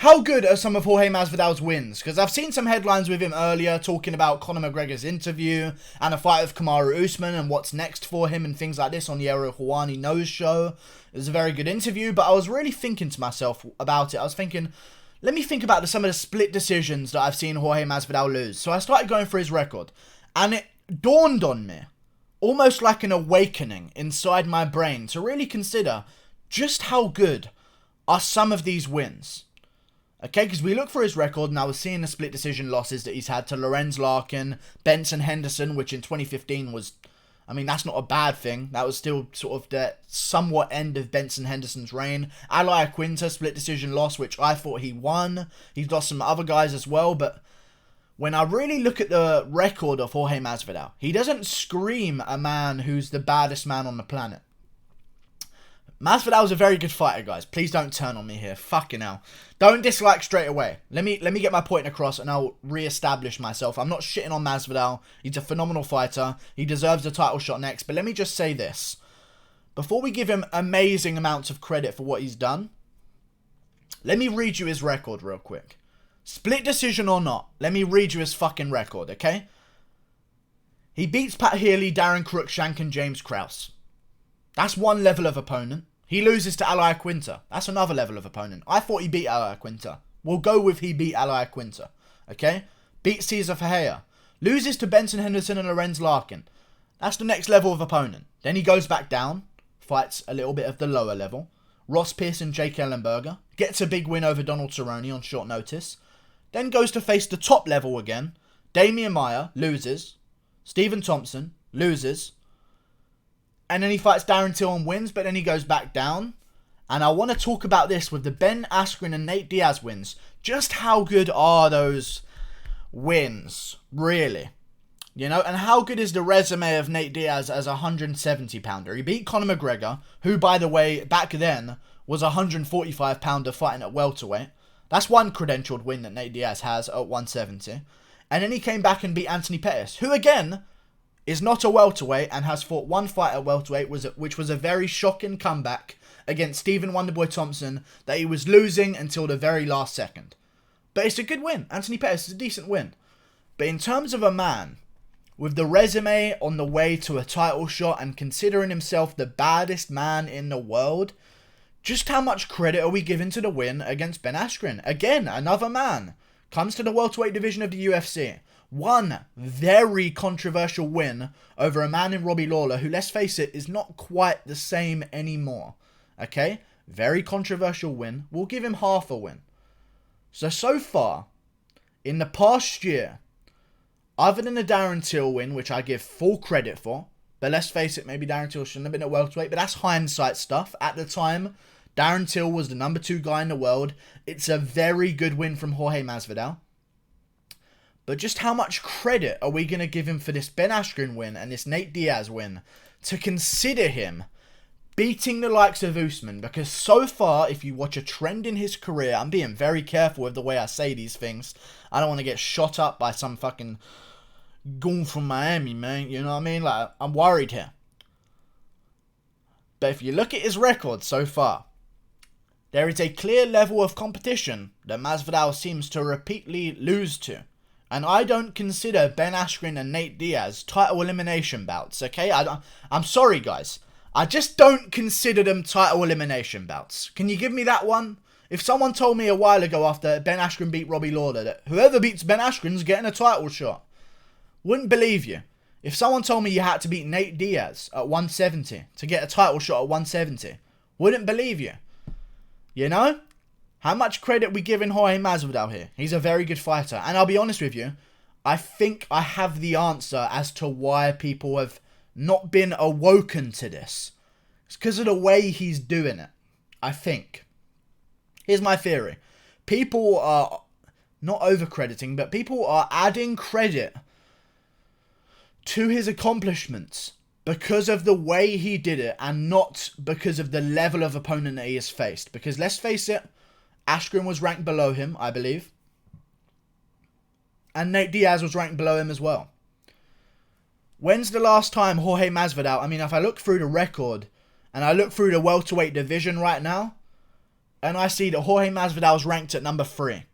how good are some of Jorge Masvidal's wins? Because I've seen some headlines with him earlier talking about Conor McGregor's interview and a fight with Kamaru Usman and what's next for him and things like this on the Ariel Helwani Knows show. It was a very good interview, but I was really thinking to myself about it. I was thinking, let me think about some of the split decisions that I've seen Jorge Masvidal lose. So I started going through his record, and it dawned on me, almost like an awakening inside my brain, to really consider just how good are some of these wins. Okay, because we look for his record, and I was seeing the split decision losses that he's had to Lorenz Larkin, Benson Henderson, which in 2015 was, I mean, that's not a bad thing. That was still sort of the somewhat end of Benson Henderson's reign. Ally Quinta, split decision loss, which I thought he won. He's lost some other guys as well, but when I really look at the record of Jorge Masvidal, he doesn't scream a man who's the baddest man on the planet. Masvidal's a very good fighter, guys. Please don't turn on me here. Fucking hell. Don't dislike straight away. Let me get my point across and I'll re-establish myself. I'm not shitting on Masvidal. He's a phenomenal fighter. He deserves a title shot next. But let me just say this. Before we give him amazing amounts of credit for what he's done, let me read you his record real quick. Split decision or not, let me read you his fucking record, okay? He beats Pat Healy, Darren Cruikshank and James Krause. That's one level of opponent. He loses to Ally Quinta. That's another level of opponent. I thought he beat Ally Quinta. We'll go with he beat Ally Quinta. Okay? Beats Cesar Ferreira. Loses to Benson Henderson and Lorenz Larkin. That's the next level of opponent. Then he goes back down. Fights a little bit of the lower level. Ross Pearce and Jake Ellenberger. Gets a big win over Donald Cerrone on short notice. Then goes to face the top level again. Damian Maia. Loses. Stephen Thompson. Loses. And then he fights Darren Till and wins, but then he goes back down. And I want to talk about this with the Ben Askren and Nate Diaz wins. Just how good are those wins, really? You know, and how good is the resume of Nate Diaz as a 170-pounder? He beat Conor McGregor, who, by the way, back then was a 145-pounder fighting at welterweight. That's one credentialed win that Nate Diaz has at 170. And then he came back and beat Anthony Pettis, who, again, is not a welterweight and has fought one fight at welterweight, which was a very shocking comeback against Stephen Wonderboy Thompson that he was losing until the very last second. But it's a good win. Anthony Pettis is a decent win. But in terms of a man with the resume on the way to a title shot and considering himself the baddest man in the world, just how much credit are we giving to the win against Ben Askren? Again, another man comes to the welterweight division of the UFC. One very controversial win over a man in Robbie Lawler who, let's face it, is not quite the same anymore. Okay? Very controversial win. We'll give him half a win. So far, in the past year, other than the Darren Till win, which I give full credit for, but let's face it, maybe Darren Till shouldn't have been at welterweight, but that's hindsight stuff. At the time, Darren Till was the number 2 guy in the world. It's a very good win from Jorge Masvidal. But just how much credit are we going to give him for this Ben Askren win and this Nate Diaz win to consider him beating the likes of Usman? Because so far, if you watch a trend in his career, I'm being very careful with the way I say these things. I don't want to get shot up by some fucking goon from Miami, man. You know what I mean? Like, I'm worried here. But if you look at his record so far, there is a clear level of competition that Masvidal seems to repeatedly lose to. And I don't consider Ben Askren and Nate Diaz title elimination bouts, okay? I'm sorry, guys. I just don't consider them title elimination bouts. Can you give me that one? If someone told me a while ago after Ben Askren beat Robbie Lawler that whoever beats Ben Askren's getting a title shot, wouldn't believe you. If someone told me you had to beat Nate Diaz at 170 to get a title shot at 170, wouldn't believe you. You know? How much credit we giving Jorge Masvidal here? He's a very good fighter. And I'll be honest with you, I think I have the answer as to why people have not been awoken to this. It's because of the way he's doing it, I think. Here's my theory. People are not overcrediting, but people are adding credit to his accomplishments because of the way he did it and not because of the level of opponent that he has faced. Because let's face it, Askren was ranked below him, I believe. And Nate Diaz was ranked below him as well. When's the last time Jorge Masvidal, I mean, if I look through the record and I look through the welterweight division right now, and I see that Jorge Masvidal is ranked at number 3.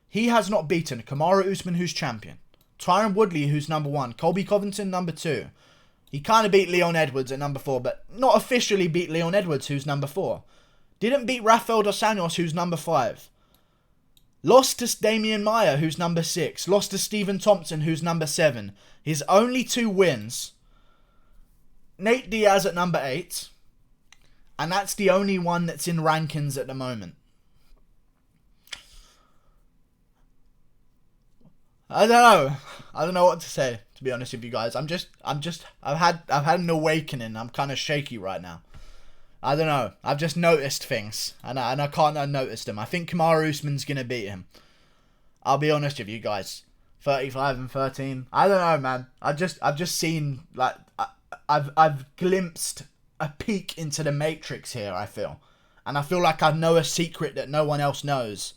He has not beaten Kamaru Usman, who's champion. Tyron Woodley, who's number 1. Colby Covington, number 2. He kind of beat Leon Edwards at number 4, but not officially beat Leon Edwards, who's number 4. Didn't beat Rafael dos Anjos, who's number 5. Lost to Damian Maia, who's number 6. Lost to Stephen Thompson, who's number 7. His only 2 wins. Nate Diaz at number 8. And that's the only one that's in rankings at the moment. I don't know what to say, to be honest with you guys. I've had an awakening. I'm kind of shaky right now. I don't know. I've just noticed things, and I can't unnotice them. I think Kamaru Usman's gonna beat him. I'll be honest with you guys. 35-13. I don't know, man. I've just seen, like, I've glimpsed a peek into the Matrix here, I feel. And I feel like I know a secret that no one else knows.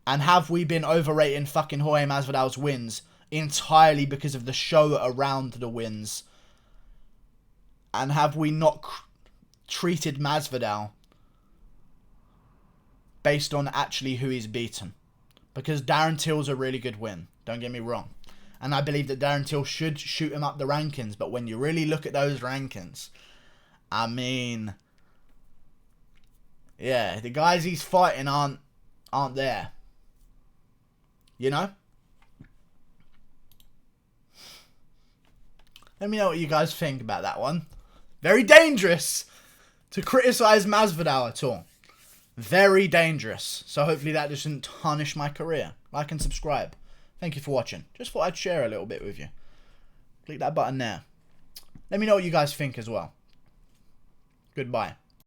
And have we been overrating fucking Jorge Masvidal's wins entirely because of the show around the wins? And have we not treated Masvidal based on actually who he's beaten? Because Darren Till's a really good win, don't get me wrong. And I believe that Darren Till should shoot him up the rankings. But when you really look at those rankings, I mean, yeah, the guys he's fighting aren't there. You know? Let me know what you guys think about that one. Very dangerous to criticize Masvidal at all. Very dangerous. So hopefully that doesn't tarnish my career. Like and subscribe. Thank you for watching. Just thought I'd share a little bit with you. Click that button there. Let me know what you guys think as well. Goodbye.